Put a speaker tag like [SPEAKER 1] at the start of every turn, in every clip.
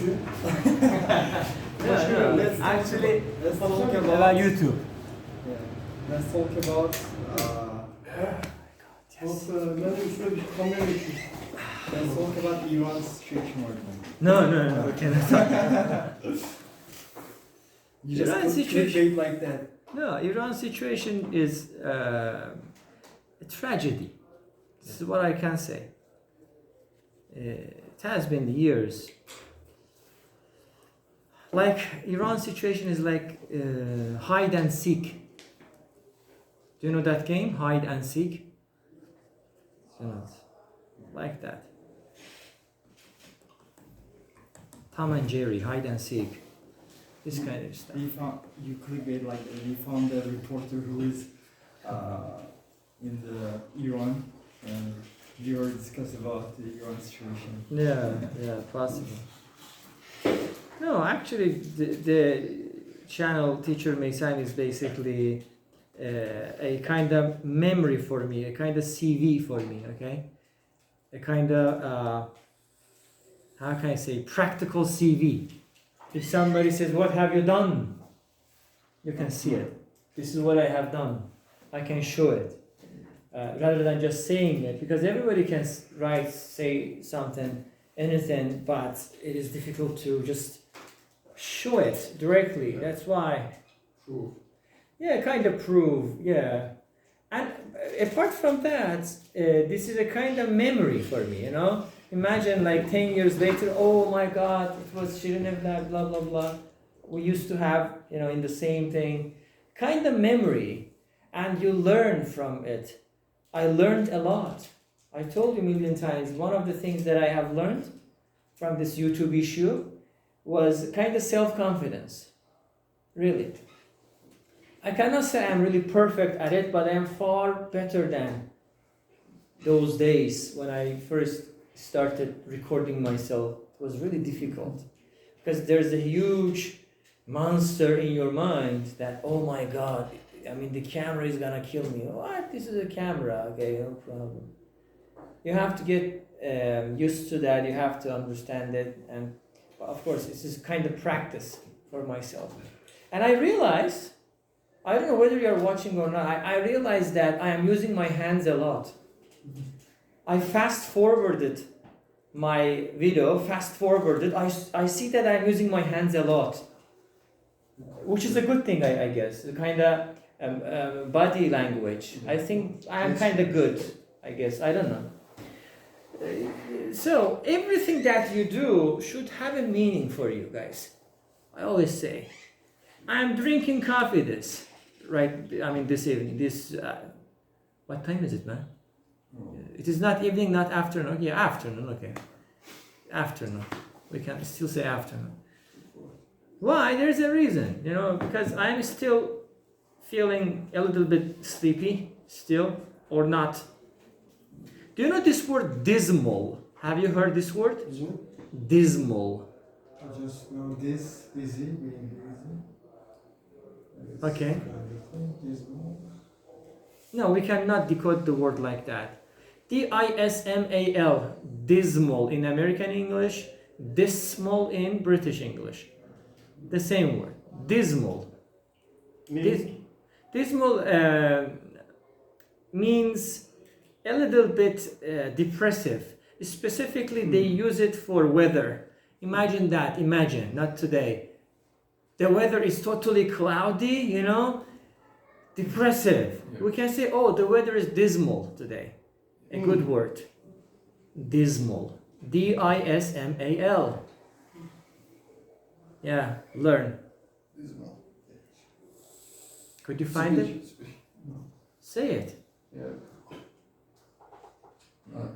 [SPEAKER 1] issue.
[SPEAKER 2] No,
[SPEAKER 1] Let's
[SPEAKER 2] actually,
[SPEAKER 1] let's talk
[SPEAKER 2] about YouTube.
[SPEAKER 1] Yeah. Let's talk about let's talk about Iran's situation right now.
[SPEAKER 2] No, we cannot talk.
[SPEAKER 1] You just
[SPEAKER 2] Iran's
[SPEAKER 1] put
[SPEAKER 2] situation-
[SPEAKER 1] clickbait like that.
[SPEAKER 2] No, Iran's situation is a tragedy. This is what I can say. It has been years. Like Iran's situation is like hide and seek. Do you know that game, hide and seek? You know, like that. Tom and Jerry, hide and seek. This kind of stuff.
[SPEAKER 1] You clickbait like you found a reporter who is in the Iran and we were discussing about the Iran situation.
[SPEAKER 2] Yeah, possible. No, actually, the channel Teacher Meysam is basically a kind of memory for me, a kind of CV for me, okay? A kind of, how can I say, practical CV. If somebody says, what have you done? You can see it. This is what I have done. I can show it. Rather than just saying it, because everybody can write, say something, anything, but it is difficult to just show it directly. That's why.
[SPEAKER 1] Proof.
[SPEAKER 2] Yeah, kind of prove. Yeah, and apart from that, this is a kind of memory for me. You know, imagine like 10 years later. Oh my God, it was Shirin blah blah blah blah. We used to have, you know, in the same thing, kind of memory, and you learn from it. I learned a lot. I told you a million times, one of the things that I have learned from this YouTube issue was kind of self-confidence. Really. I cannot say I'm really perfect at it, but I am far better than those days when I first started recording myself. It was really difficult because there's a huge monster in your mind that, oh my God, I mean, the camera is gonna kill me. What? This is a camera. Okay, no problem. You have to get used to that. You have to understand it. And of course, this is kind of practice for myself. And I realized, I don't know whether you're watching or not, I realized that I am using my hands a lot. I fast forwarded my video, I see that I'm using my hands a lot. Which is a good thing, I guess. The kind of body language. I think I'm kind of good, I guess. I don't know. So everything that you do should have a meaning for you guys. I always say, I'm drinking coffee this evening. What time is it, man? It is not evening, not afternoon. Yeah, afternoon. Okay, afternoon. We can still say afternoon. Why? There's a reason, you know, because I'm still feeling a little bit sleepy still, or not. Do you know this word dismal? Have you heard this word? Dismal.
[SPEAKER 1] I just know this, busy, being busy.
[SPEAKER 2] Okay. No, we cannot decode the word like that. D-I-S-M-A-L, dismal in American English, dismal in British English. The same word, dismal. Dismal means a little bit depressive. Specifically, they use it for weather. Imagine that, not today. The weather is totally cloudy, you know, depressive. Yeah. We can say, oh, the weather is dismal today. A good word. Dismal. D-I-S-M-A-L. Yeah, learn.
[SPEAKER 1] Dismal.
[SPEAKER 2] Could you find it?
[SPEAKER 1] No.
[SPEAKER 2] Say it.
[SPEAKER 1] Yeah. No.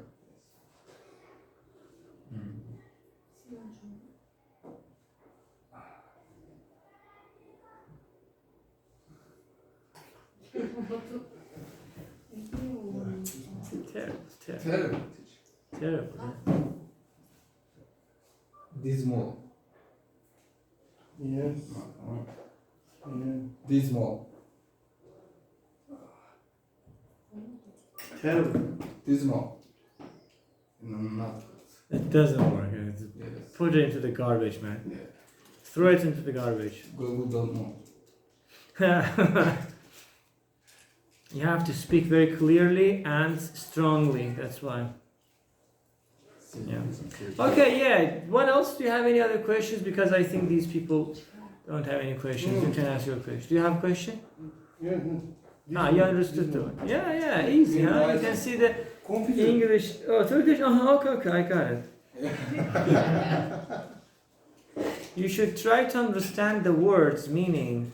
[SPEAKER 2] Terrible. Terrible. Yeah.
[SPEAKER 1] Dismal. Yes. Dismal.
[SPEAKER 3] Terrible.
[SPEAKER 1] Dismal. No, not.
[SPEAKER 2] It doesn't work.
[SPEAKER 3] Yes.
[SPEAKER 2] Put it into the garbage, man.
[SPEAKER 3] Yeah.
[SPEAKER 2] Throw it into the garbage.
[SPEAKER 3] Google don't know.
[SPEAKER 2] You have to speak very clearly and strongly. That's why. Yeah. Okay, yeah. What else? Do you have any other questions? Because I think these people don't have any questions. You can ask your question. Do you have a question?
[SPEAKER 4] Yeah.
[SPEAKER 2] You understood the one. Yeah, easy, huh? You can see the English. Oh, Turkish. Okay, I got it. You should try to understand the words meaning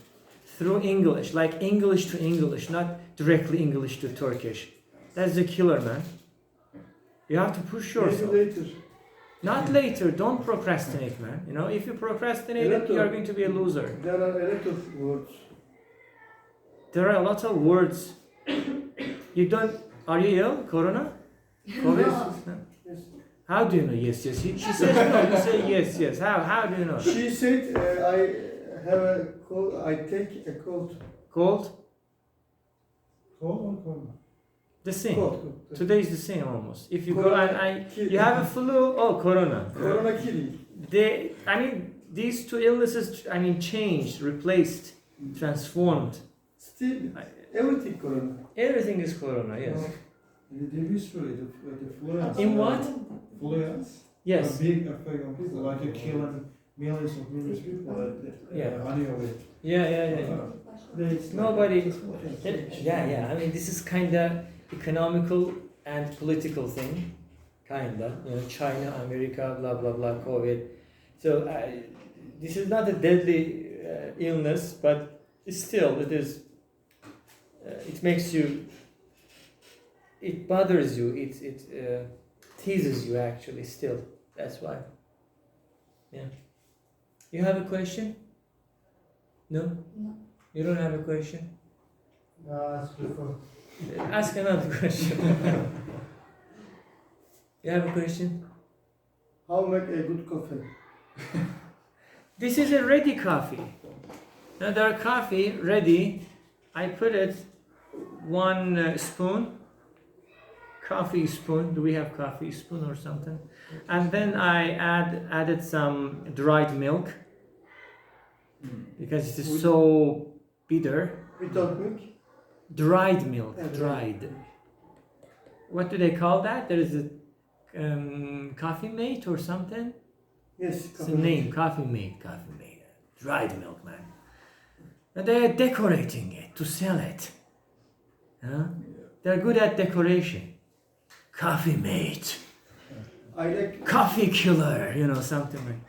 [SPEAKER 2] through English, like English to English, not directly English to Turkish. That's the killer, man. You have to push yourself.
[SPEAKER 4] Maybe later.
[SPEAKER 2] Not later. Don't procrastinate, man. You know, if you procrastinate, you are going to be a loser.
[SPEAKER 4] There are a lot of words.
[SPEAKER 2] There are a lot of words. You don't. Are you ill? Corona? COVID? No.
[SPEAKER 4] Yes.
[SPEAKER 2] How do you know? Yes. She says no. You say yes. How do you know?
[SPEAKER 4] She said, I have a cold. I take a cold.
[SPEAKER 2] Cold?
[SPEAKER 4] Cold or cold?
[SPEAKER 2] The same.
[SPEAKER 4] Cold.
[SPEAKER 2] Today is the same almost. If you go
[SPEAKER 4] Corona
[SPEAKER 2] and you have a flu, corona.
[SPEAKER 4] Corona killing.
[SPEAKER 2] These two illnesses, changed, replaced, transformed.
[SPEAKER 4] Still, everything corona.
[SPEAKER 2] Everything is corona, yes.
[SPEAKER 5] The history, the fluence.
[SPEAKER 2] In what?
[SPEAKER 5] Fluence.
[SPEAKER 2] Yes.
[SPEAKER 5] A big effect on people, like it killing millions of people.
[SPEAKER 2] Yeah.
[SPEAKER 5] Annually.
[SPEAKER 2] Yeah. Nobody. This is kind of economical and political thing. Kinda. China, America, blah, blah, blah, COVID. So this is not a deadly illness, but still it is. It makes you. It bothers you. It teases you actually. Still, that's why. Yeah. You have a question? No.
[SPEAKER 6] No.
[SPEAKER 2] You don't have a question?
[SPEAKER 4] Ask before.
[SPEAKER 2] Ask another question. You have a question?
[SPEAKER 4] How make a good coffee?
[SPEAKER 2] This is a ready coffee. Now there are coffee ready. I put it 1 spoon. Coffee spoon. Do we have coffee spoon or something? And then I added some dried milk because it is so bitter.
[SPEAKER 4] Without milk?
[SPEAKER 2] Dried milk.
[SPEAKER 4] Yeah,
[SPEAKER 2] Dried. What do they call that? There is a coffee mate or something.
[SPEAKER 4] Yes.
[SPEAKER 2] It's a name. Coffee mate. Dried milk, man. And they are decorating it to sell it. Huh? They're good at decoration. Coffee mate.
[SPEAKER 4] I like.
[SPEAKER 2] Coffee killer. Something like.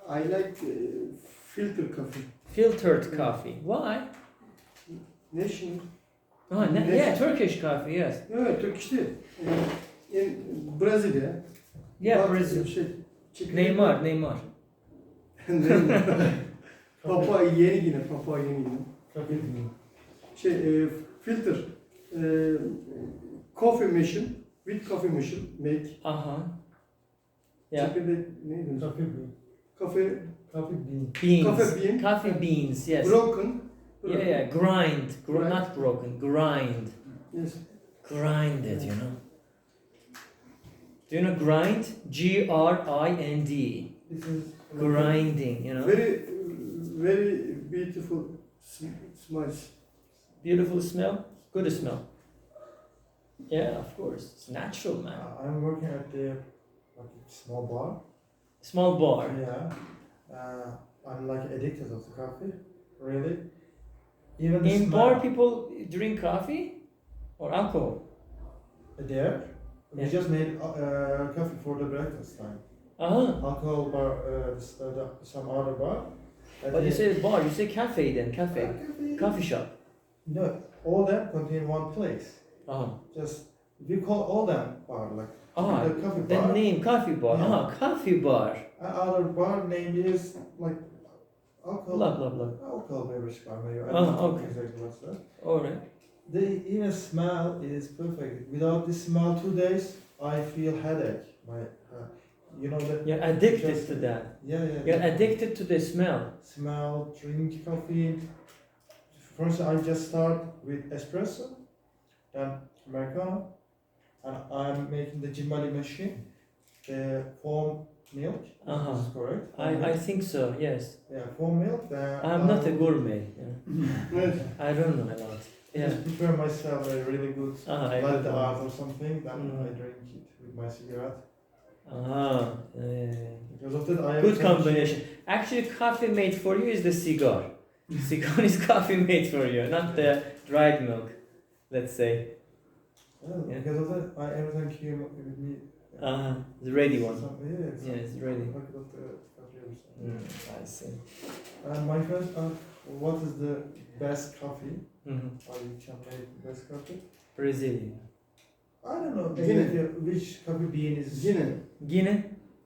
[SPEAKER 4] I like filter coffee.
[SPEAKER 2] Filtered coffee. Why?
[SPEAKER 4] National.
[SPEAKER 2] Yeah, Turkish coffee. Yes.
[SPEAKER 4] No, Turkish değil. In Brasilia.
[SPEAKER 2] Yeah,
[SPEAKER 4] Bak,
[SPEAKER 2] Brazil.
[SPEAKER 4] Chicken.
[SPEAKER 2] Neymar.
[SPEAKER 4] Neymar. Papua yeni yine. Filter. Coffee machine. With coffee machine. Make.
[SPEAKER 2] Yeah.
[SPEAKER 4] Çekirdeği neydi? Coffee
[SPEAKER 2] Beans.
[SPEAKER 4] Coffee bean.
[SPEAKER 2] Coffee beans. Yes.
[SPEAKER 4] Broken.
[SPEAKER 2] Yeah. Grind. Not broken. Grind.
[SPEAKER 4] Yes.
[SPEAKER 2] Grind it. Do you know grind? Grind.
[SPEAKER 4] This is
[SPEAKER 2] Grinding.
[SPEAKER 4] very, very beautiful smells.
[SPEAKER 2] Beautiful smell. Good smell. Yeah, of course. It's natural, man.
[SPEAKER 5] I'm working at the small bar.
[SPEAKER 2] Small bar.
[SPEAKER 5] Yeah. I'm like addicted of the coffee. Really. Even the
[SPEAKER 2] In
[SPEAKER 5] smell.
[SPEAKER 2] bar, people drink coffee or alcohol.
[SPEAKER 5] There.
[SPEAKER 2] Yeah.
[SPEAKER 5] We just made coffee for the breakfast time. Alcohol bar, some other bar.
[SPEAKER 2] But you say bar, you say cafe then, cafe. Coffee shop.
[SPEAKER 5] No, all them contain one place. Just we call all them bar like the coffee
[SPEAKER 2] The
[SPEAKER 5] bar.
[SPEAKER 2] name coffee bar.
[SPEAKER 5] Yeah.
[SPEAKER 2] Coffee bar.
[SPEAKER 5] Other bar name is like alcohol.
[SPEAKER 2] Blah.
[SPEAKER 5] Alcohol beverage bar maybe. I don't know
[SPEAKER 2] Okay.
[SPEAKER 5] exactly what's that.
[SPEAKER 2] Alright.
[SPEAKER 5] The even smell is perfect. Without the smell 2 days, I feel headache. You know that.
[SPEAKER 2] You're addicted
[SPEAKER 5] just-
[SPEAKER 2] to that.
[SPEAKER 5] Yeah.
[SPEAKER 2] You're addicted to the smell.
[SPEAKER 5] Smell, drink coffee. First, I just start with espresso, then americano, and I'm making the Jimbali machine. foam milk.
[SPEAKER 2] Uh-huh.
[SPEAKER 5] Is this correct?
[SPEAKER 2] I think so, yes.
[SPEAKER 5] Yeah, foam milk.
[SPEAKER 2] I'm not a gourmet. Yeah.
[SPEAKER 4] Evet.
[SPEAKER 2] I don't know a lot.
[SPEAKER 5] I
[SPEAKER 2] Yeah.
[SPEAKER 5] prepare myself a really good
[SPEAKER 2] I
[SPEAKER 5] latte
[SPEAKER 2] don't
[SPEAKER 5] art
[SPEAKER 2] know.
[SPEAKER 5] or something. Then
[SPEAKER 2] Mm.
[SPEAKER 5] I drink it with my cigarette.
[SPEAKER 2] Yeah.
[SPEAKER 5] Because of that, I
[SPEAKER 2] Good
[SPEAKER 5] have
[SPEAKER 2] combination. Actually, coffee made for you is the cigar. Cigar is coffee made for you, not the dried milk, let's say. Yeah.
[SPEAKER 5] Because of that, I every time came with me.
[SPEAKER 2] The ready one.
[SPEAKER 5] Yeah,
[SPEAKER 2] Yeah, it's ready.
[SPEAKER 5] Packet of the coffee or something.
[SPEAKER 2] I see.
[SPEAKER 5] My friend, what is the best coffee?
[SPEAKER 2] Mm-hmm.
[SPEAKER 5] Or you can make the best coffee?
[SPEAKER 2] Brazilian.
[SPEAKER 5] I don't know.
[SPEAKER 4] Guinea.
[SPEAKER 5] Which coffee bean is?
[SPEAKER 4] Yine.
[SPEAKER 2] Guinea?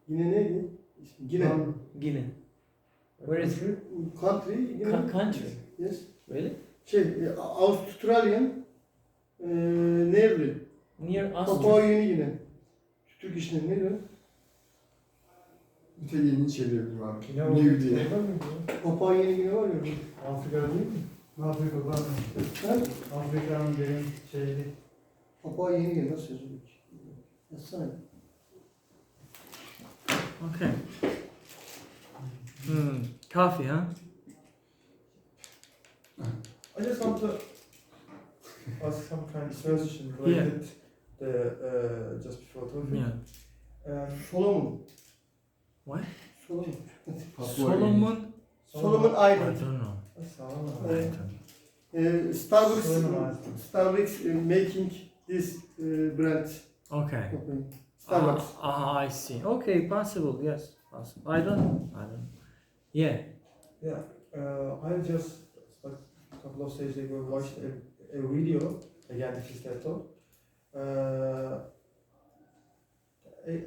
[SPEAKER 4] Yine neydi? Yine.
[SPEAKER 2] Guinea. Where is
[SPEAKER 5] it?
[SPEAKER 4] Country. Yine.
[SPEAKER 2] Country?
[SPEAKER 4] Yes.
[SPEAKER 2] Really?
[SPEAKER 4] Australian. Nereli?
[SPEAKER 2] Near
[SPEAKER 4] Papua
[SPEAKER 2] Austria.
[SPEAKER 4] Yeni Gine. Türk işine neydi?
[SPEAKER 3] Bir tek yeni çeviriyorum abi.
[SPEAKER 5] Yine
[SPEAKER 3] New diye.
[SPEAKER 4] Papua Yeni Gine var ya.
[SPEAKER 5] Afrika değil mi? Afrika'dan.
[SPEAKER 4] Ha?
[SPEAKER 5] Afrika'nın benim şeydi.
[SPEAKER 4] Papua Yeni Gine nasıl yazılıyor? Yazsana.
[SPEAKER 2] Okay. Coffee, huh?
[SPEAKER 5] I just want to ask some kind of question related the just before talking.
[SPEAKER 2] Yeah.
[SPEAKER 4] Solomon.
[SPEAKER 2] What?
[SPEAKER 4] Solomon.
[SPEAKER 2] Solomon?
[SPEAKER 4] Solomon
[SPEAKER 2] I
[SPEAKER 4] Island.
[SPEAKER 2] don't know.
[SPEAKER 5] Solomon.
[SPEAKER 4] Starbucks.
[SPEAKER 5] Solomon Island.
[SPEAKER 4] Starbucks making this brand.
[SPEAKER 2] Okay.
[SPEAKER 4] Company. Starbucks.
[SPEAKER 2] I see. Okay, possible. Yes, possible. I don't know. Yeah.
[SPEAKER 5] Yeah. I just a couple of days ago watched a video again. This is that talk.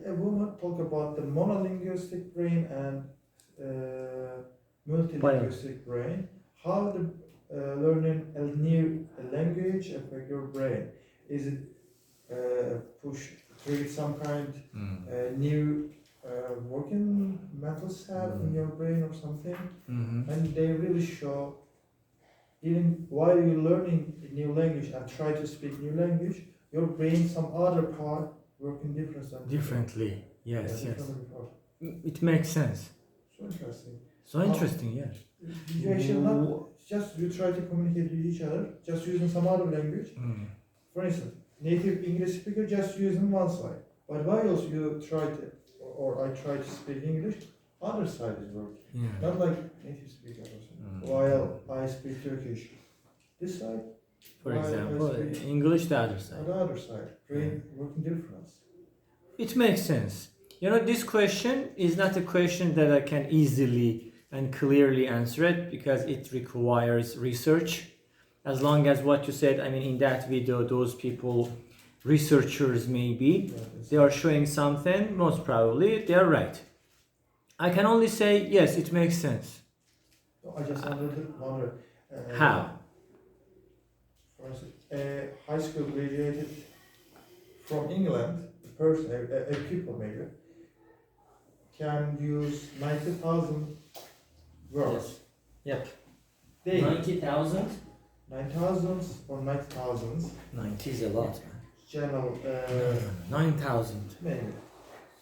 [SPEAKER 5] A woman talk about the monolinguistic brain and multilinguistic brain. How the learning a new language affect your brain? Is it create some kind new working mental cell in your brain or something?
[SPEAKER 2] Mm-hmm.
[SPEAKER 5] And they really show even while you're learning a new language and try to speak new language, your brain some other part working
[SPEAKER 2] Differently. Yes, yes.
[SPEAKER 5] different part.
[SPEAKER 2] It makes sense.
[SPEAKER 5] So interesting.
[SPEAKER 2] So interesting, yeah.
[SPEAKER 5] You actually not just you try to communicate with each other just using some other language. For instance, native English speaker just using one side. But while also you try to or I try to speak English, other side is working.
[SPEAKER 2] Yeah.
[SPEAKER 5] Not like native speaker also. While I speak Turkish. This side,
[SPEAKER 2] For
[SPEAKER 5] while I
[SPEAKER 2] example,
[SPEAKER 5] speak
[SPEAKER 2] English the other
[SPEAKER 5] on
[SPEAKER 2] side.
[SPEAKER 5] the other side, brain working difference.
[SPEAKER 2] It makes sense. You know, this question is not a question that I can easily and clearly answer it because it requires research. As long as what you said, I mean, in that video, those people, researchers maybe, they are showing something, most probably they are right. I can only say, yes, it makes sense.
[SPEAKER 5] No, I just wonder
[SPEAKER 2] How?
[SPEAKER 5] For instance, a high school graduated from England, a person, a pupil maybe, can use 90,000 words.
[SPEAKER 2] Yep.
[SPEAKER 5] Daily.
[SPEAKER 2] 90,000?
[SPEAKER 5] 9,000 or 90,000
[SPEAKER 2] 90 is a lot, man.
[SPEAKER 5] general
[SPEAKER 2] 9,000.
[SPEAKER 5] maybe.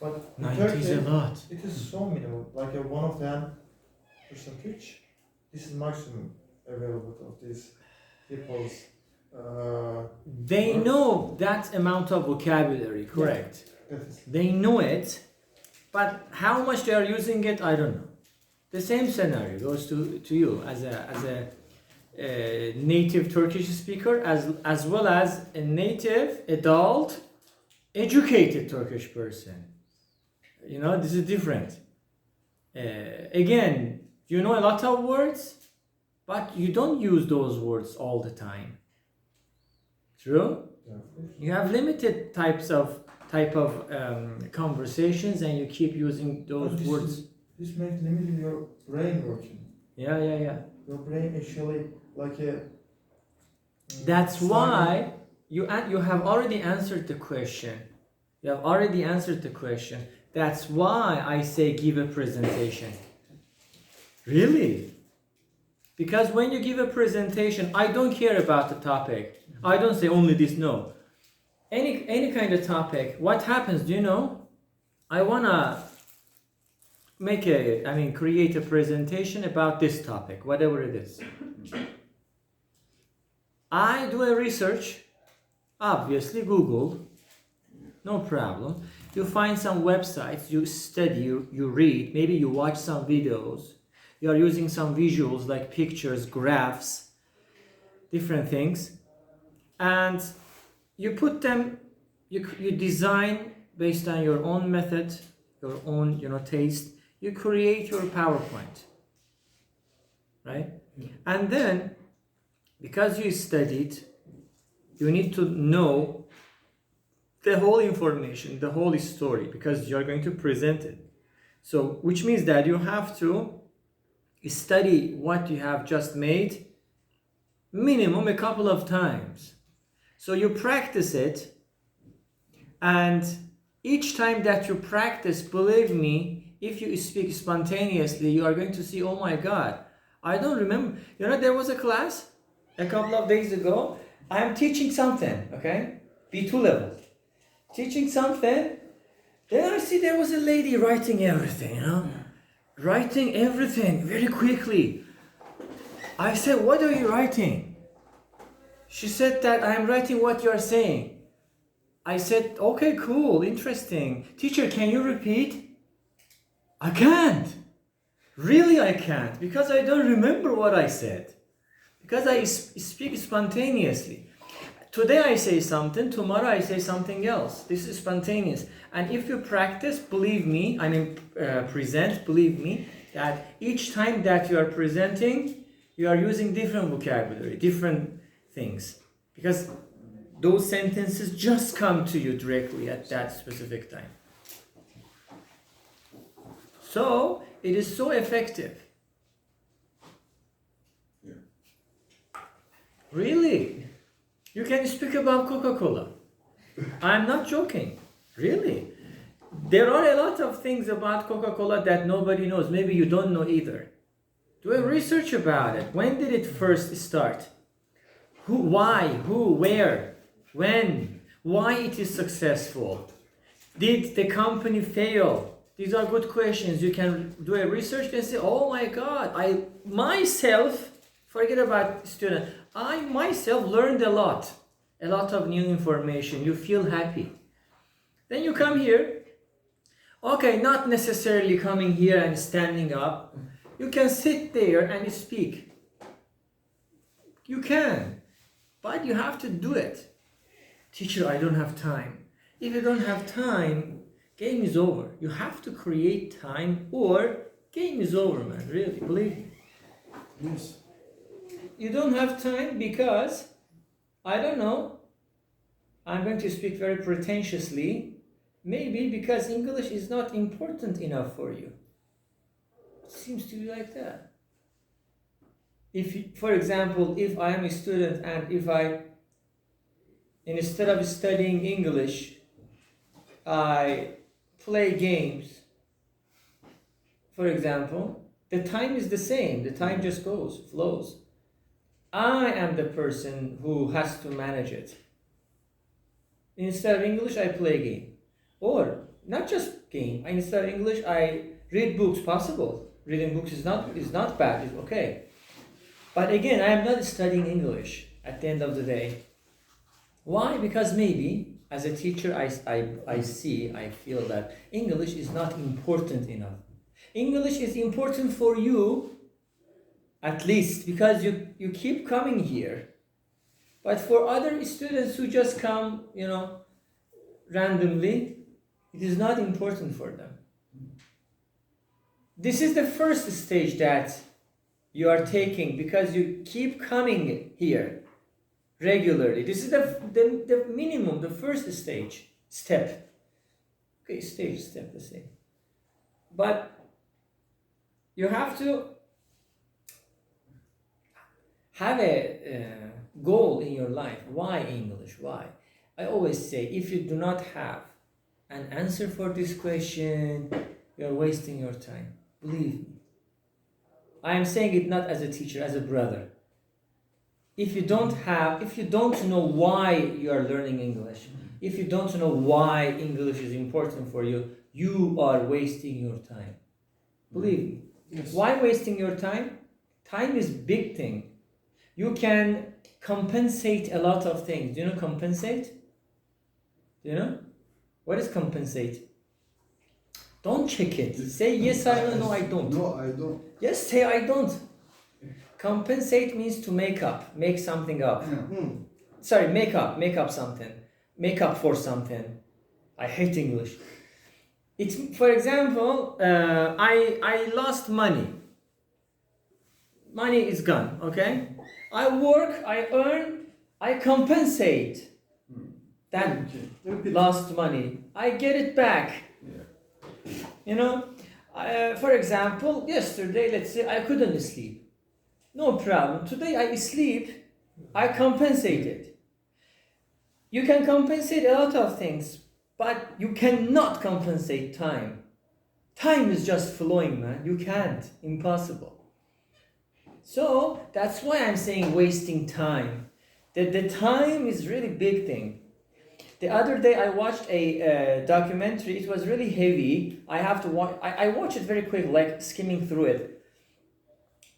[SPEAKER 5] But in
[SPEAKER 2] 90 is a
[SPEAKER 5] Turkey,
[SPEAKER 2] lot.
[SPEAKER 5] it is so minimal, like a 1 of 10 percentage. This is maximum available of these people's.
[SPEAKER 2] They know that amount of vocabulary, correct?
[SPEAKER 5] That is,
[SPEAKER 2] They know it, but how much they are using it, I don't know. The same scenario goes to you as a native Turkish speaker as well as a native adult educated Turkish person. You know, this is different. Again, you know a lot of words, but you don't use those words all the time. True?
[SPEAKER 5] yeah, of course.
[SPEAKER 2] You have limited type of conversations, and you keep using those
[SPEAKER 5] But
[SPEAKER 2] words.
[SPEAKER 5] This makes limited your brain working.
[SPEAKER 2] Yeah.
[SPEAKER 5] Your brain actually like a.
[SPEAKER 2] That's why you have already answered the question. You have already answered the question. That's why I say give a presentation. Really? Because when you give a presentation, I don't care about the topic. I don't say only this, no. Any kind of topic, what happens, do you know? I wanna create a presentation about this topic, whatever it is. I do a research, obviously Google, no problem. You find some websites, you study, you read, maybe you watch some videos, you are using some visuals like pictures, graphs, different things, and you put them, you design based on your own method, your own taste, you create your PowerPoint, right? And then, because you studied, you need to know the whole information, the whole story, because you're going to present it. So, which means that you have to study what you have just made minimum a couple of times. So you practice it, and each time that you practice, believe me, if you speak spontaneously, you are going to see, oh my God, I don't remember. There was a class a couple of days ago. I am teaching something, okay? B2 level. Teaching something. Then I see there was a lady writing everything, writing everything very quickly. I said, what are you writing? She said that I am writing what you are saying. I said, okay, cool, interesting. Teacher, can you repeat? I can't. Really, I can't, because I don't remember what I said. Because I speak spontaneously. Today I say something, tomorrow I say something else. This is spontaneous. And if you practice, believe me, present, believe me, that each time that you are presenting, you are using different vocabulary, different things. Because those sentences just come to you directly at that specific time. So, it is so effective.
[SPEAKER 1] Yeah.
[SPEAKER 2] Really? You can speak about Coca-Cola. I'm not joking. Really. There are a lot of things about Coca-Cola that nobody knows. Maybe you don't know either. Do a research about it. When did it first start? Who, why, who, where, when, why it is successful? Did the company fail? These are good questions. You can do a research and say, oh my God, I myself, forget about student, I myself learned a lot of new information. You feel happy. Then you come here. Okay, not necessarily coming here and standing up. You can sit there and speak. You can, but you have to do it. Teacher, I don't have time. If you don't have time, game is over. You have to create time or game is over, man. Really, believe me.
[SPEAKER 1] Yes.
[SPEAKER 2] You don't have time because, I don't know, I'm going to speak very pretentiously, maybe because English is not important enough for you. It seems to be like that. If, for example, if I am a student and if instead of studying English, I play games, for example, the time is the same. The time just flows. I am the person who has to manage it. Instead of English, I play game. Or, not just game. Instead of English, I read books, possible. Reading books is not bad, it's okay. But again, I am not studying English at the end of the day. Why? Because maybe, as a teacher, I feel that English is not important enough. English is important for you, at least, because you keep coming here. But for other students who just come, randomly, it is not important for them. This is the first stage that you are taking because you keep coming here regularly. This is the minimum, the first step. Okay, step, let's say. But you have to have a goal in your life. Why English? Why? I always say, if you do not have an answer for this question, you're wasting your time. Believe me. I am saying it not as a teacher, as a brother. If you don't know why you are learning English, if you don't know why English is important for you, you are wasting your time. Believe me.
[SPEAKER 1] Yes.
[SPEAKER 2] Why wasting your time? Time is big thing. You can compensate a lot of things. Do you know compensate? Do you know? What is compensate? Don't check it. Say yes, I don't. No, I don't.
[SPEAKER 4] No, I don't.
[SPEAKER 2] Yes, say I don't. Compensate means to make up, make something up. Sorry, make up something, make up for something. I hate English. It's, for example, I lost money. Money is gone. Okay, I work, I earn, I compensate that
[SPEAKER 1] Okay. Repeat.
[SPEAKER 2] lost money. I get it back.
[SPEAKER 1] Yeah.
[SPEAKER 2] You know, for example, yesterday, let's say I couldn't sleep. No problem. Today I sleep, I compensated. You can compensate a lot of things, but you cannot compensate time. Time is just flowing, man. You can't. Impossible. So that's why I'm saying wasting time. The time is really big thing. The other day I watched a documentary. It was really heavy. I have to watch. I watch it very quick, like skimming through it.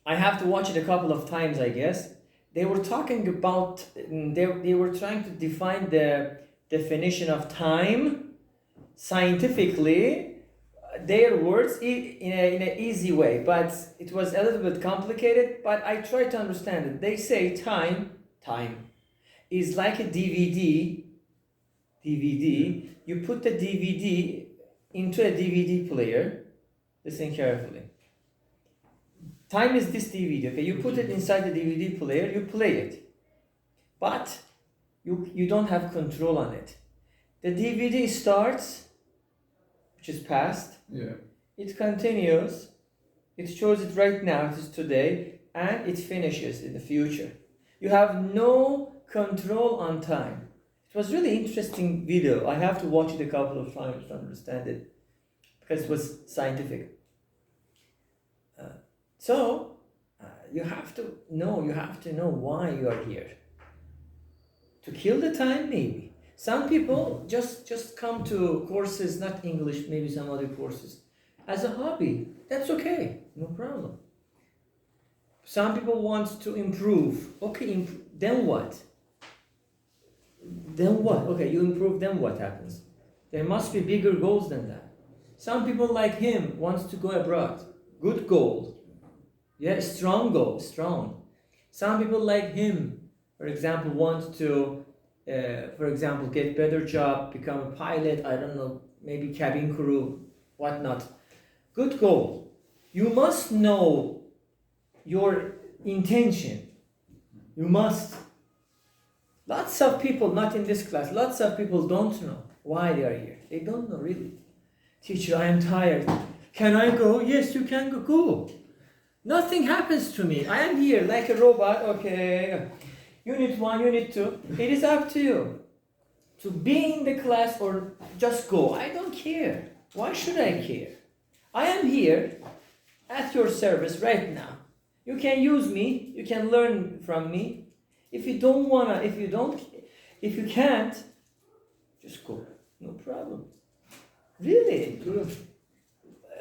[SPEAKER 2] I have to watch it a couple of times, I guess. They were talking about. They were trying to define the definition of time scientifically. Their words in an easy way, but it was a little bit complicated. But I tried to understand it. They say time is like a DVD. You put the DVD into a DVD player. Listen carefully. Time is this DVD, okay? You put it inside the DVD player, you play it. But you don't have control on it. The DVD starts, which is past.
[SPEAKER 1] Yeah.
[SPEAKER 2] It continues. It shows it right now, it is today, and it finishes in the future. You have no control on time. It was really interesting video. I have to watch it a couple of times to understand it because it was scientific. So you have to know why you are here. To kill the time, maybe. Some people just come to courses, not English, maybe some other courses, as a hobby. That's okay, no problem. Some people want to improve. Okay, then what? Then what? Okay, you improve, then what happens? There must be bigger goals than that. Some people like him wants to go abroad. Good goal. Yeah, strong goal, strong. Some people like him, for example, want to, get better job, become a pilot, I don't know, maybe cabin crew, whatnot. Good goal. You must know your intention. You must. Lots of people, not in this class, lots of people don't know why they are here. They don't know really. Teacher, I am tired. Can I go? Yes, you can go. Go. Nothing happens to me. I am here like a robot. Okay. Unit 1, Unit 2. It is up to you to be in the class or just go. I don't care. Why should I care? I am here at your service right now. You can use me. You can learn from me. If you can't, just go. No problem. Really.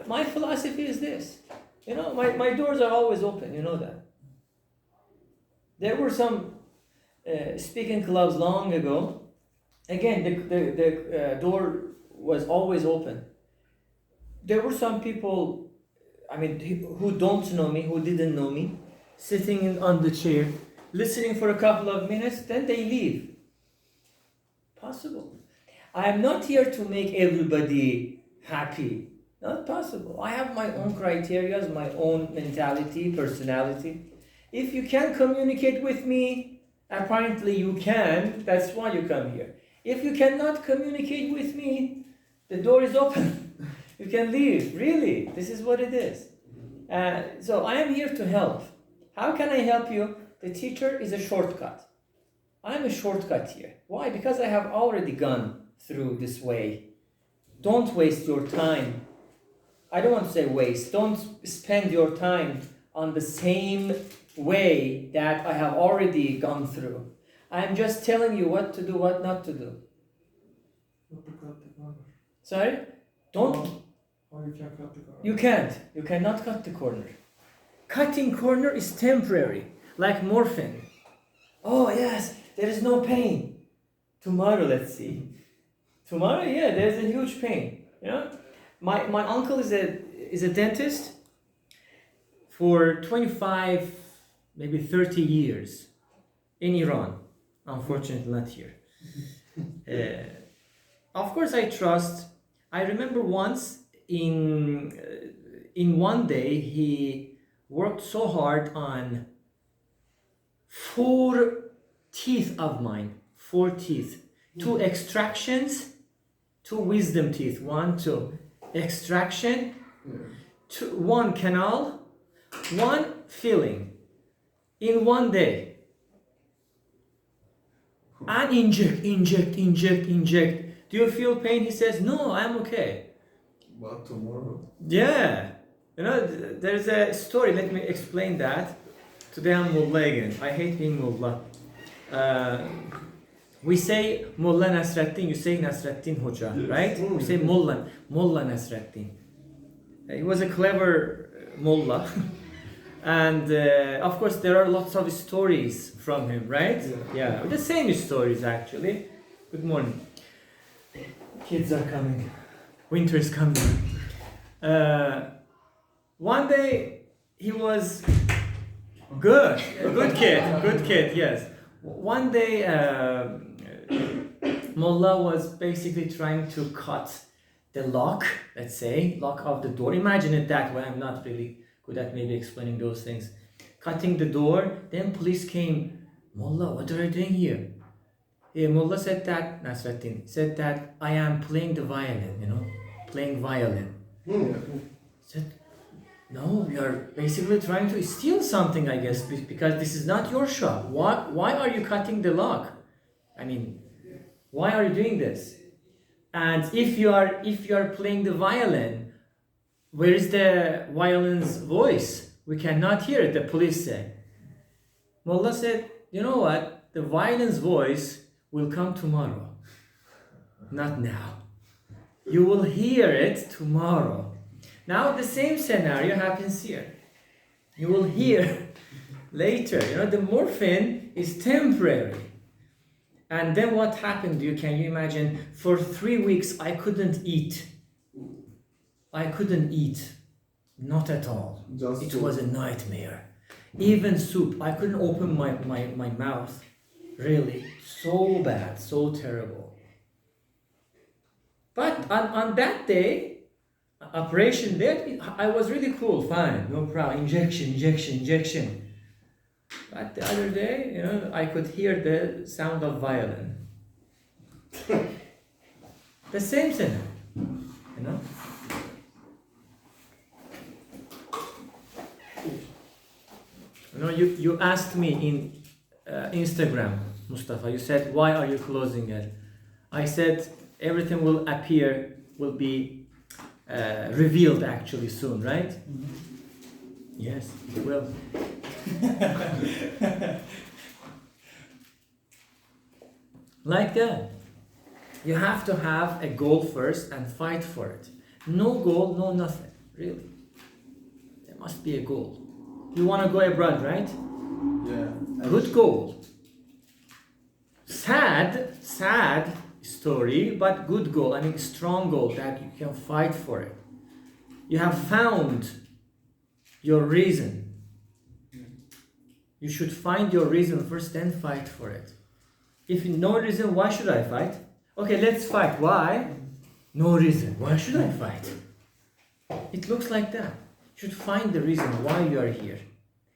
[SPEAKER 2] My philosophy is this. You know, my doors are always open. You know that. There were some speaking clubs long ago. Again, the door was always open. There were some people, who don't know me, who didn't know me, sitting on the chair, listening for a couple of minutes, then they leave. Possible. I am not here to make everybody happy. Not possible. I have my own criteria, my own mentality, personality. If you can communicate with me, apparently you can, that's why you come here. If you cannot communicate with me, the door is open. You can leave, really. This is what it is. So I am here to help. How can I help you? The teacher is a shortcut. I'm a shortcut here. Why? Because I have already gone through this way. Don't waste your time. I don't want to say waste. Don't spend your time on the same way that I have already gone through. I'm just telling you what to do, what not to do. Sorry? Don't.
[SPEAKER 5] How you can cut the corner?
[SPEAKER 2] You can't. You cannot cut the corner. Cutting corner is temporary, like morphine. Oh yes, there is no pain. Tomorrow, let's see. Tomorrow, yeah, there's a huge pain. You know, my uncle is a dentist for 25, maybe 30 years in Iran. Unfortunately, not here. Of course, I trust. I remember once in one day he worked so hard on 4 teeth of mine, 4 teeth, 2 extractions, 2 wisdom teeth, 1, 2 extraction, 1 canal, 1 filling in one day. And inject. Do you feel pain? He says, no, I'm okay.
[SPEAKER 4] But tomorrow.
[SPEAKER 2] Yeah. You know, there's a story, let me explain that. Today I'm Mullah again. I hate being Mullah. We say Mullah Nasraddin, you say Nasraddin Hoca,
[SPEAKER 4] Yes.
[SPEAKER 2] right? We say Mullah Nasraddin. He was a clever Mullah. And of course there are lots of stories from him, right? Yeah, the same stories actually. Good morning. Kids are coming. Winter is coming. One day he was good kid, yes. One day Mullah was basically trying to cut the lock, let's say, lock of the door. Imagine it that way. I'm not really good at maybe explaining those things. Cutting the door, then police came. Mullah, what are you doing here? Mullah said that, Nasraddin said that I am playing the violin, playing violin. Said, no, we are basically trying to steal something, I guess, because this is not your shop. Why are you cutting the lock? I mean, why are you doing this? And if you are playing the violin, where is the violin's voice? We cannot hear it, the police said. Mullah said, you know what? The violin's voice will come tomorrow, not now. You will hear it tomorrow. Now the same scenario happens here. You will hear later. The morphine is temporary. And then what happened? Can you imagine? For 3 weeks I couldn't eat. Not at all. It was a nightmare. Even soup, I couldn't open my mouth. Really, so bad, so terrible. But on that day, operation day, I was really cool, fine, no problem. Injection. But the other day, I could hear the sound of violin. The same scenario, You asked me in Instagram, Mustafa, you said, why are you closing it? I said, everything will be revealed actually soon, right?
[SPEAKER 1] Mm-hmm.
[SPEAKER 2] Yes, it will. Like that. You have to have a goal first and fight for it. No goal, no nothing, really. There must be a goal. You want to go abroad, right?
[SPEAKER 4] Yeah.
[SPEAKER 2] Good goal. Sad story, but good goal. I mean, strong goal that you can fight for it. You have found your reason. You should find your reason first, then fight for it. If no reason, why should I fight? Okay, let's fight. Why? No reason. Why should I fight? It looks like that. You should find the reason why you are here.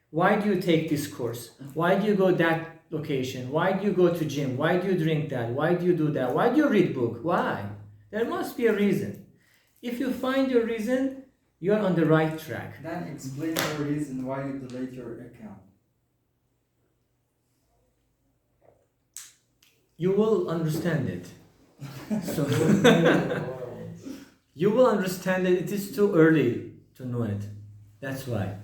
[SPEAKER 2] Why do you take this course? Why do you go that location? Why do you go to gym? Why do you drink that? Why do you do that? Why do you read book? Why? There must be a reason. If you find your reason, you're on the right track.
[SPEAKER 1] Then explain the reason why you delete your account.
[SPEAKER 2] You will understand it. So you will understand that it is too early to know it. That's why.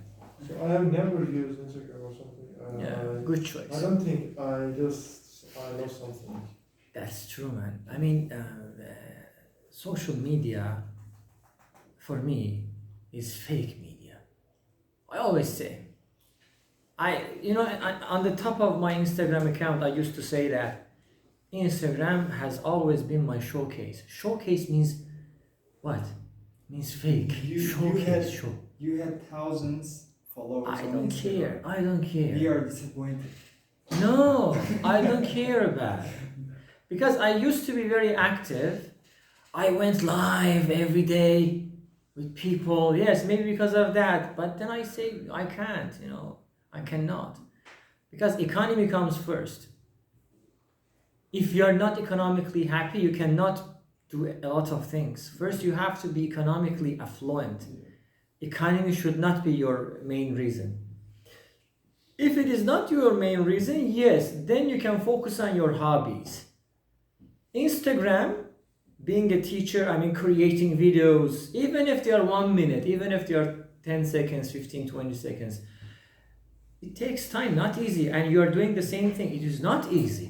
[SPEAKER 5] So I have never used Instagram or something.
[SPEAKER 2] Yeah, good choice.
[SPEAKER 5] I don't think I lost something.
[SPEAKER 2] That's true, man. I mean, social media for me, is fake media. I always say. On the top of my Instagram account, I used to say that Instagram has always been my showcase. Showcase means what? Means fake. Showcase.
[SPEAKER 1] You had thousands followers
[SPEAKER 2] I
[SPEAKER 1] on
[SPEAKER 2] don't
[SPEAKER 1] Instagram.
[SPEAKER 2] care. I don't care.
[SPEAKER 1] We are disappointed.
[SPEAKER 2] No, I don't care about it. Because I used to be very active. I went live every day with people. Yes, maybe because of that. But then I say I can't, I cannot. Because economy comes first. If you're not economically happy, you cannot do a lot of things. First, you have to be economically affluent. Economy should not be your main reason. If it is not your main reason, yes, then you can focus on your hobbies. Instagram, being a teacher, creating videos, even if they are 1 minute, even if they are 10 seconds, 15, 20 seconds, it takes time, not easy, and you are doing the same thing. It is not easy.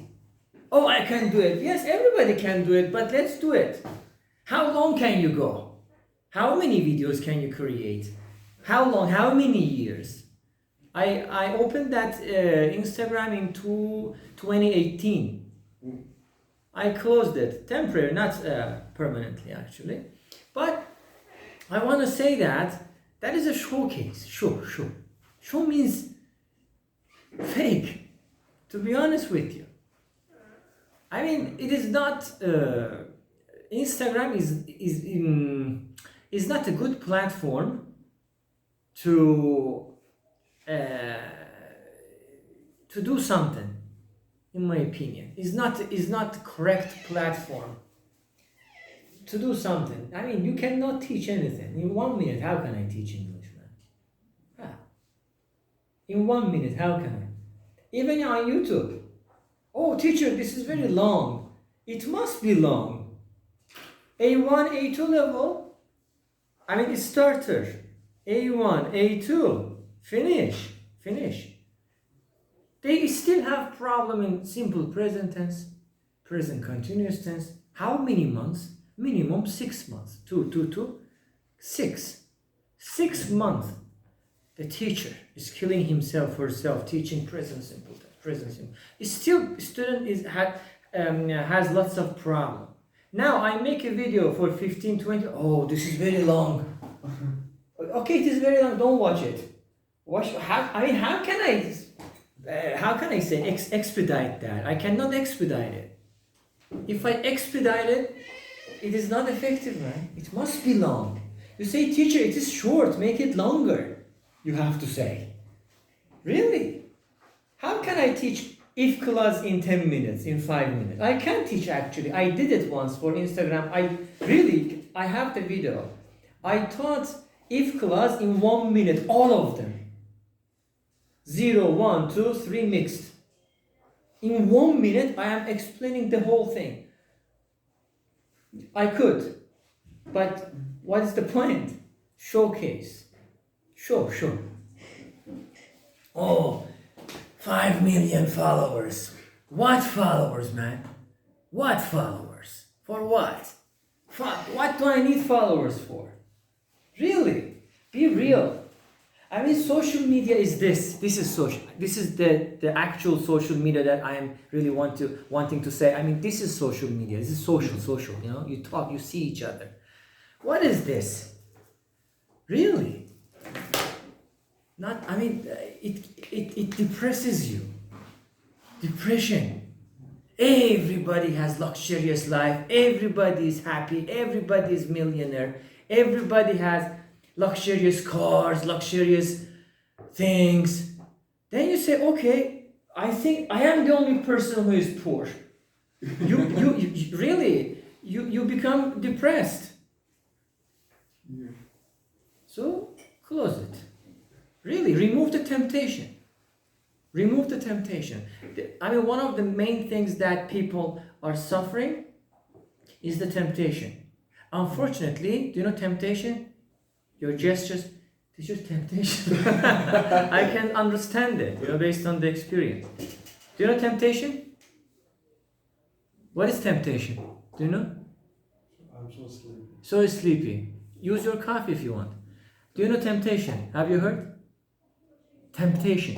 [SPEAKER 2] Oh, I can do it. Yes, everybody can do it, but let's do it. How long can you go? How many videos can you create? How long? How many years? I opened that Instagram in 2018. I closed it, temporary, not permanently actually. But I want to say that is a showcase. Show. Show means fake, to be honest with you. It is not, Instagram is not a good platform to do something, in my opinion. Is not correct platform to do something. You cannot teach anything. In 1 minute, how can I teach English, man? How? In 1 minute, how can I? Even on YouTube. Oh, teacher, this is very long. It must be long. A1, A2 level. It's starter. A1, A2. Finish. They still have problem in simple present tense, present continuous tense. How many months? Minimum 6 months. 2, 6. 6 months. The teacher is killing himself or herself teaching present simple tense. Present simple. Still, student has lots of problem. Now I make a video for 15, 20. Oh, this is very long. Okay, it is very long. Don't watch it. How can I say expedite that? I cannot expedite it. If I expedite it, it is not effective, right? It must be long. You say, teacher, it is short. Make it longer. You have to say. Really? How can I teach if clause in 10 minutes, in 5 minutes? I can't teach actually. I did it once for Instagram. I have the video. I taught if clause in 1 minute, all of them. 0, 1, 2, 3 mixed. In 1 minute, I am explaining the whole thing. I could. But what is the point? Showcase. Show. Oh, 5 million followers. What followers, man? What followers? For what? What do I need followers for? Really? Be real. Social media is this. This is social. This is the actual social media that I am really wanting to say. This is social media. This is social. You talk, you see each other. What is this? Really? It depresses you. Depression. Everybody has luxurious life. Everybody is happy. Everybody is millionaire. Everybody has luxurious cars, luxurious things. Then you say, okay, I think I am the only person who is poor. You really, you become depressed.
[SPEAKER 1] Yeah.
[SPEAKER 2] So close it. Really, remove the temptation. Remove the temptation. One of the main things that people are suffering is the temptation. Unfortunately, do you know temptation? Your gestures, it's just temptation. I can understand it, based on the experience. Do you know temptation? What is temptation? Do you know?
[SPEAKER 4] I'm so sleepy.
[SPEAKER 2] So sleepy. Use your coffee if you want. Do you know temptation? Have you heard? Temptation.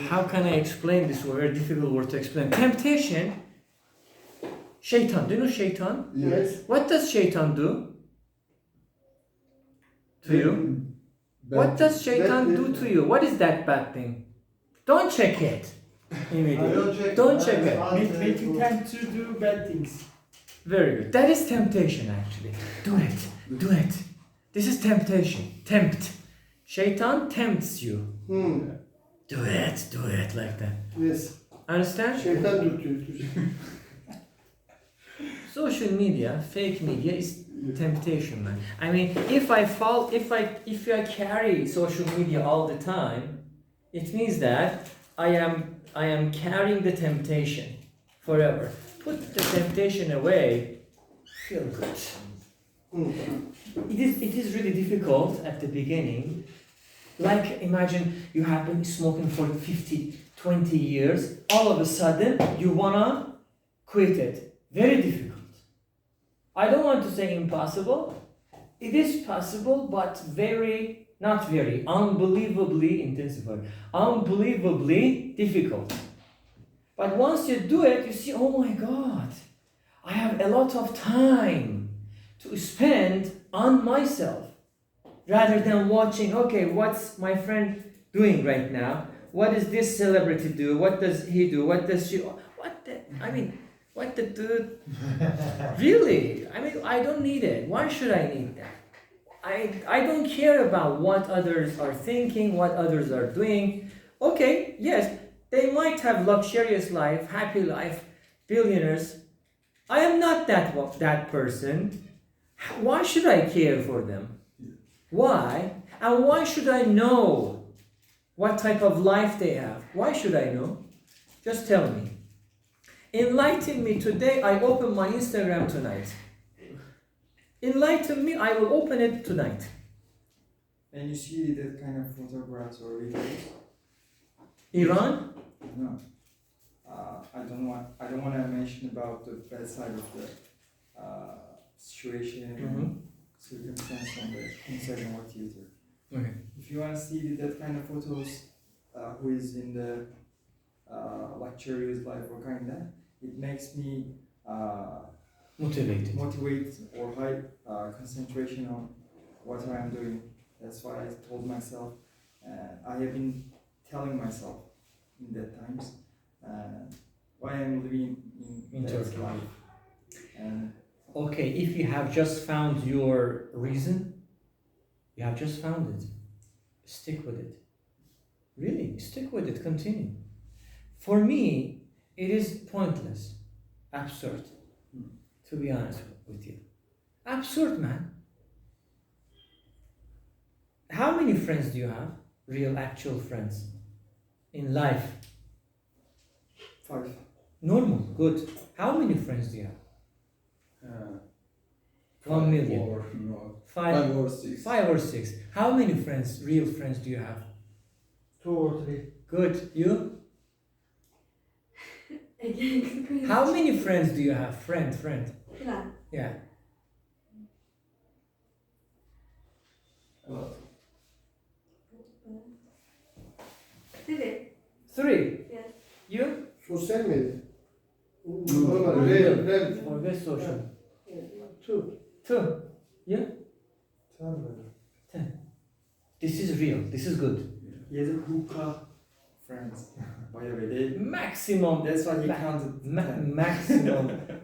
[SPEAKER 2] How can I explain this word? Very difficult word to explain. Temptation. Shaitan. Do you know shaitan?
[SPEAKER 4] Yes.
[SPEAKER 2] What does shaitan do to you? What does shaitan do to you? What is that bad thing? Don't check it. Immediately. Don't check it.
[SPEAKER 1] Make you tend to do bad things.
[SPEAKER 2] Very good. That is temptation actually. Do it. Do it. This is temptation. Tempt. Shaitan tempts you. Do it like that.
[SPEAKER 4] Yes.
[SPEAKER 2] Understand?
[SPEAKER 4] Şeytan tutuyor.
[SPEAKER 2] Social media, fake media is temptation, man. I mean, if I carry social media all the time, it means that I am carrying the temptation forever. Put the temptation away, feel good. It is really difficult at the beginning. Like imagine you have been smoking for 50, 20 years, all of a sudden you wanna quit it. Very difficult. I don't want to say impossible. It is possible, but unbelievably intensified. Unbelievably difficult. But once you do it, you see, oh my God, I have a lot of time to spend on myself. Rather than watching, okay, what's my friend doing right now? What does this celebrity do? What does he do? What does she... What the dude? Really? I mean, I don't need it. Why should I need that? I don't care about what others are thinking, what others are doing. Okay, yes, they might have luxurious life, happy life, billionaires. I am not that person. Why should I care for them? Why? And why should I know what type of life they have? Why should I know? Just tell me. Enlighten me today. I open my Instagram tonight. Enlighten me. I will open it tonight.
[SPEAKER 1] And you see that kind of photographs or videos?
[SPEAKER 2] Iran?
[SPEAKER 1] No. I don't want to mention about the bad side of the situation and circumstance on the Instagram or Twitter.
[SPEAKER 2] Okay.
[SPEAKER 1] If you want to see that kind of photos, who is in the luxurious life or kind of that, it makes me
[SPEAKER 2] Motivated.
[SPEAKER 1] motivate or high concentration on what I am doing. That's why I told myself, I have been telling myself in that times, why I'm living in that
[SPEAKER 2] Turkey.
[SPEAKER 1] life. And
[SPEAKER 2] Okay, if you have just found your reason, you have just found it. Stick with it. Really, stick with it, continue. For me, it is pointless, absurd, to be honest with you. Absurd, man. How many friends do you have? Real, actual friends in life?
[SPEAKER 1] 5.
[SPEAKER 2] Normal, good. How many friends do you have? 1 million.
[SPEAKER 4] Or, no,
[SPEAKER 2] Five
[SPEAKER 4] 5 or 6.
[SPEAKER 2] 5 or 6. How many friends, real friends, do you have?
[SPEAKER 5] 2 or 3.
[SPEAKER 2] Good. You?
[SPEAKER 3] Again.
[SPEAKER 2] How many friends do you have? Friend.
[SPEAKER 3] Yeah.
[SPEAKER 2] Yeah.
[SPEAKER 3] Three.
[SPEAKER 2] 3.
[SPEAKER 3] Yes.
[SPEAKER 2] You?
[SPEAKER 4] Sosyal medya. Normal, real.
[SPEAKER 2] Forget social.
[SPEAKER 4] 2.
[SPEAKER 2] 2. You?
[SPEAKER 5] 10.
[SPEAKER 2] This is real. This is good.
[SPEAKER 1] He has a hookah friends. By the way, they,
[SPEAKER 2] Maximum.
[SPEAKER 1] that's why he counted 10.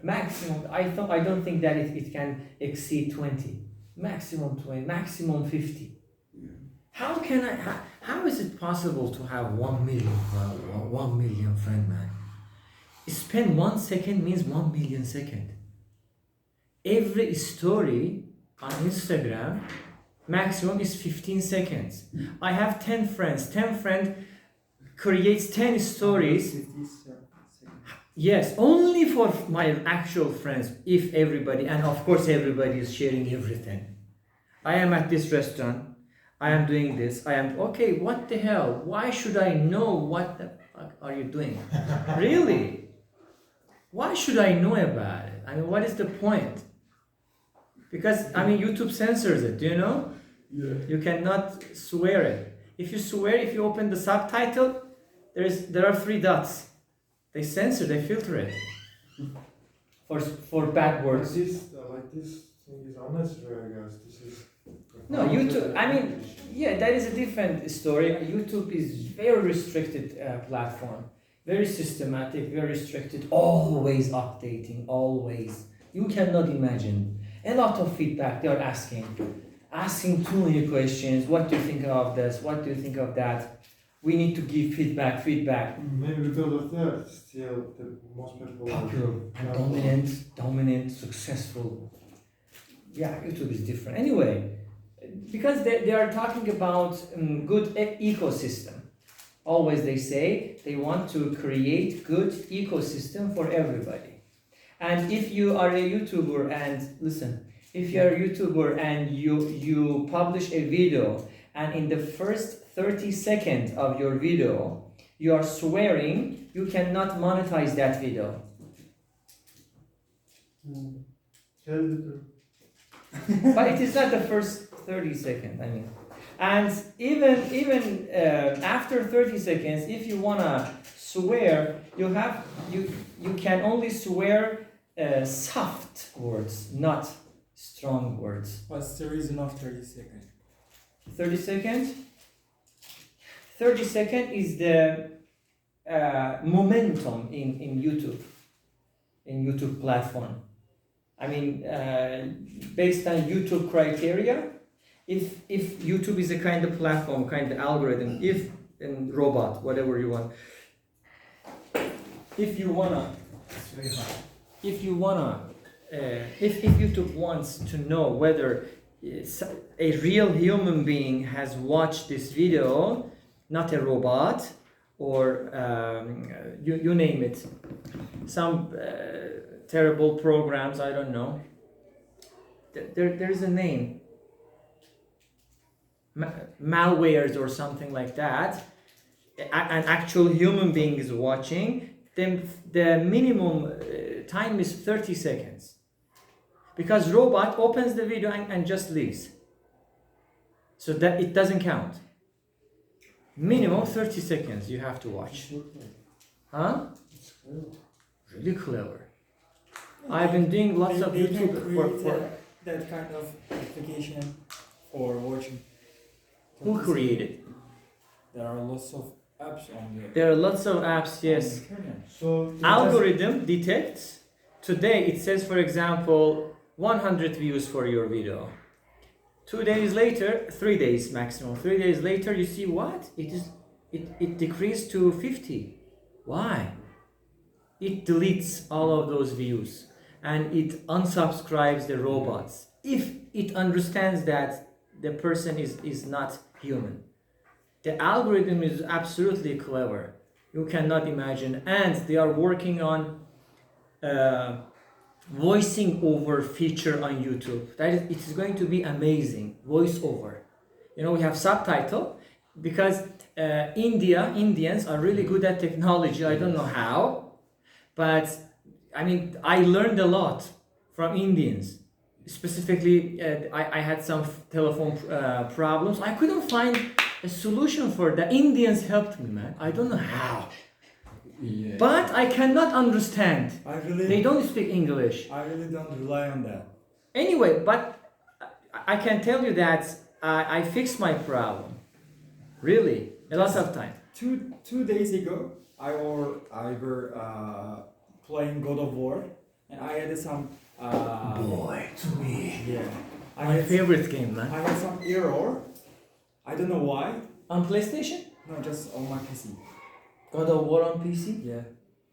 [SPEAKER 2] Maximum. I don't think that it can exceed 20. Maximum 20. Maximum 50. How is it possible to have 1 million friend, man? Spend 1 second means 1 million second. Every story on Instagram maximum is 15 seconds. I have 10 friends. 10 friends creates 10 stories.
[SPEAKER 1] 50 seconds.
[SPEAKER 2] Yes, only for my actual friends. If everybody, and of course everybody is sharing everything. I am at this restaurant. I am doing this. Okay, what the hell? Why should I know what the fuck are you doing? Really? Why should I know about it? I mean, what is the point? because I mean YouTube censors it. Do you know?
[SPEAKER 5] Yeah.
[SPEAKER 2] You cannot swear it. If you swear, if you open the subtitle, there are three dots. They censor, they filter it for bad words.
[SPEAKER 5] Like this thing is unnecessary, guys. This is.
[SPEAKER 2] No, YouTube. I mean, yeah, that is a different story. YouTube is very restricted platform, very systematic, very restricted, always updating, always. You cannot imagine a lot of feedback they are asking too many questions. What do you think of this? What do you think of that? We need to give feedback.
[SPEAKER 5] Maybe because of that, still the most
[SPEAKER 2] Popular and dominant, successful. Yeah, YouTube is different. Anyway, because they are talking about good ecosystem. Always they say they want to create good ecosystem for everybody. And if you are a YouTuber and listen, if you are a YouTuber and you publish a video and in the first 30 seconds of your video you are swearing, you cannot monetize that video.
[SPEAKER 5] Tell the truth.
[SPEAKER 2] But it is not the first 30 seconds, I mean. And even after 30 seconds, if you wanna swear, you can only swear soft words, not strong words.
[SPEAKER 1] What's the reason of 30 seconds?
[SPEAKER 2] 30 seconds? 30 seconds is the momentum in YouTube platform. I mean, based on YouTube criteria, if YouTube is a kind of platform, kind of algorithm, if in robot, whatever you want, if YouTube wants to know whether a real human being has watched this video, not a robot, or you name it, some terrible programs, I don't know. There is a name, malwares or something like that. An actual human being is watching. Then the minimum time is 30 seconds, because robot opens the video and just leaves. So that it doesn't count. Minimum 30 seconds you have to watch. Huh? Really clever. I've been doing lots of YouTube for
[SPEAKER 1] that kind of application for watching.
[SPEAKER 2] Who created?
[SPEAKER 1] There are lots of apps on there.
[SPEAKER 2] There are lots of apps, yes.
[SPEAKER 5] So
[SPEAKER 2] Algorithm detects. Today it says, for example, 100 views for your video. 2 days later, 3 days maximum. 3 days later, you see what? It decreased to 50. Why? It deletes all of those views and it unsubscribes the robots if it understands that the person is not human. The algorithm is absolutely clever. You cannot imagine. And they are working on voicing over feature on YouTube. It is going to be amazing. Voice over. You know, we have subtitle because Indians are really good at technology. I don't know how, but I mean, I learned a lot from Indians. Specifically, I had some telephone problems. I couldn't find a solution for that. Indians helped me, man. I don't know how.
[SPEAKER 1] Yeah.
[SPEAKER 2] But I cannot understand. They don't speak English.
[SPEAKER 1] I really don't rely on that.
[SPEAKER 2] Anyway, but I can tell you that I fixed my problem. Really, a lot of time.
[SPEAKER 1] Two days ago, I were playing God of War, and I had some.
[SPEAKER 2] Boy, to me.
[SPEAKER 1] Yeah.
[SPEAKER 2] My favorite game, man.
[SPEAKER 1] I had some error. I don't know why.
[SPEAKER 2] On PlayStation?
[SPEAKER 1] No, just on my PC.
[SPEAKER 2] God of War on PC?
[SPEAKER 1] Yeah.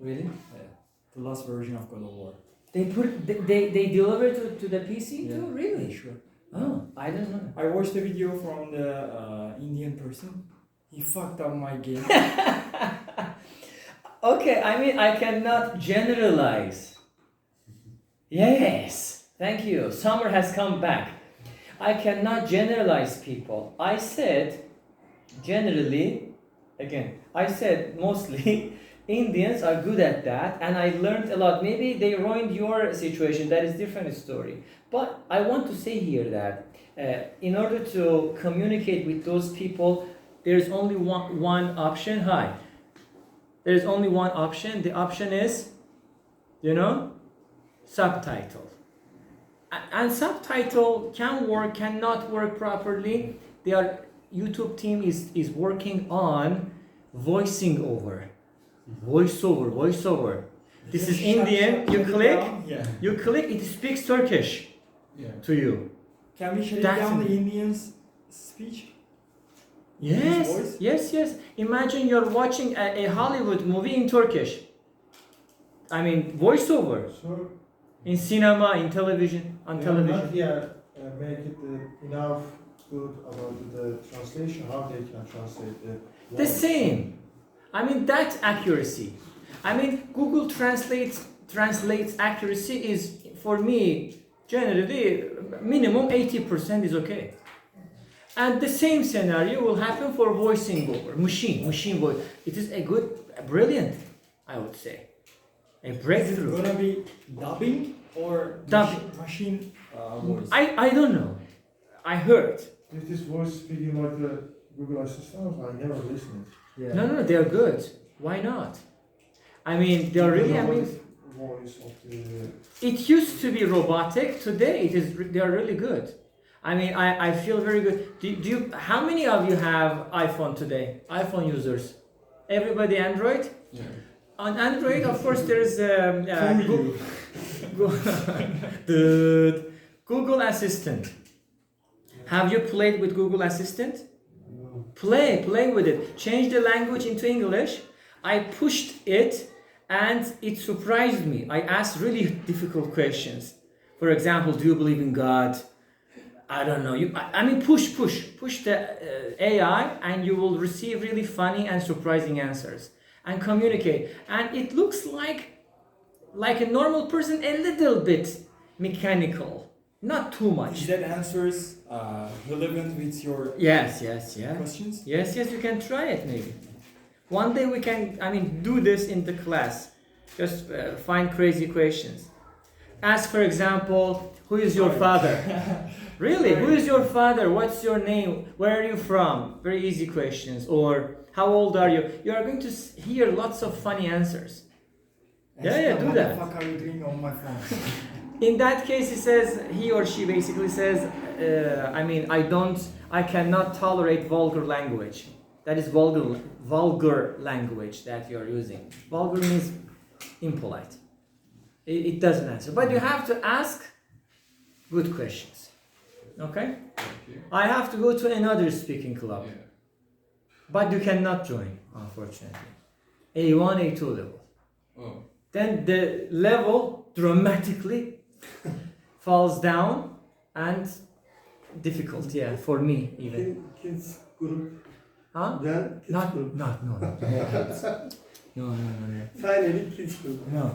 [SPEAKER 2] Really?
[SPEAKER 1] Yeah. The last version of God of War.
[SPEAKER 2] They deliver to the PC too? Really?
[SPEAKER 1] Sure.
[SPEAKER 2] Oh, I don't know.
[SPEAKER 1] I watched the video from the Indian person. He fucked up my game.
[SPEAKER 2] Okay, I mean, I cannot generalize. Yes, thank you. Summer has come back. I cannot generalize people. I said, generally, again, I said mostly Indians are good at that, and I learned a lot. Maybe they ruined your situation, that is different story. But I want to say here that in order to communicate with those people, there's only one option. Hi. There's only one option. The option is, subtitle. And subtitle can work, cannot work properly. YouTube team is working on voicing over. Voiceover. This is Indian. You click, it speaks Turkish to you.
[SPEAKER 1] Can we shut
[SPEAKER 2] That's
[SPEAKER 1] down
[SPEAKER 2] it.
[SPEAKER 1] the Indians' speech?
[SPEAKER 2] Yes. Imagine you're watching a Hollywood movie in Turkish. I mean, voiceover
[SPEAKER 5] So
[SPEAKER 2] in cinema, in television, on
[SPEAKER 5] they are not
[SPEAKER 2] television.
[SPEAKER 5] yet make it enough good about the translation, how they can translate the
[SPEAKER 2] The same. I mean, that accuracy. I mean, Google translates accuracy is, for me, generally minimum 80% is okay. And the same scenario will happen for voicing over, machine voice. It is brilliant, I would say. A
[SPEAKER 1] Is it
[SPEAKER 2] breakthrough.
[SPEAKER 1] gonna be dubbing or
[SPEAKER 2] Dubbing.
[SPEAKER 1] machine voice?
[SPEAKER 2] I don't know. I heard.
[SPEAKER 5] Is this voice speaking like the Google Assistant? I never listened.
[SPEAKER 2] No, they are good. Why not? I mean, they are really,
[SPEAKER 5] Voice of the
[SPEAKER 2] it used to be robotic. Today, they are really good. I mean, I feel very good. Do you? How many of you have iPhone today? iPhone users? Everybody Android?
[SPEAKER 1] Yeah.
[SPEAKER 2] On Android, of course, there's Google Assistant. Have you played with Google Assistant?
[SPEAKER 5] no.
[SPEAKER 2] Play with it. Change the language into English. I pushed it and it surprised me. I asked really difficult questions. For example, do you believe in God? I don't know. Push the AI and you will receive really funny and surprising answers and communicate. And it looks like a normal person, a little bit mechanical, not too much.
[SPEAKER 1] Is that answers relevant with your
[SPEAKER 2] Yes.
[SPEAKER 1] questions?
[SPEAKER 2] Yes, you can try it maybe. One day we can, do this in the class. Just find crazy questions. Ask, for example, who is your father? Really? Who is your father? What's your name? Where are you from? Very easy questions. Or how old are you? You are going to hear lots of funny answers. Yeah, do that.
[SPEAKER 1] What the fuck are you doing on my phone?
[SPEAKER 2] In that case, he or she basically says, I cannot tolerate vulgar language. That is vulgar language that you're using. Vulgar means impolite. It doesn't answer. But you have to ask good questions. Okay? I have to go to another speaking club. But you cannot join, unfortunately. A1, A2 level.
[SPEAKER 1] Oh.
[SPEAKER 2] Then the level dramatically falls down and difficult, for me even.
[SPEAKER 4] Kids group.
[SPEAKER 2] Huh?
[SPEAKER 4] Then kids
[SPEAKER 2] No.
[SPEAKER 4] group.
[SPEAKER 2] No.
[SPEAKER 4] Finally, kids group.
[SPEAKER 2] No.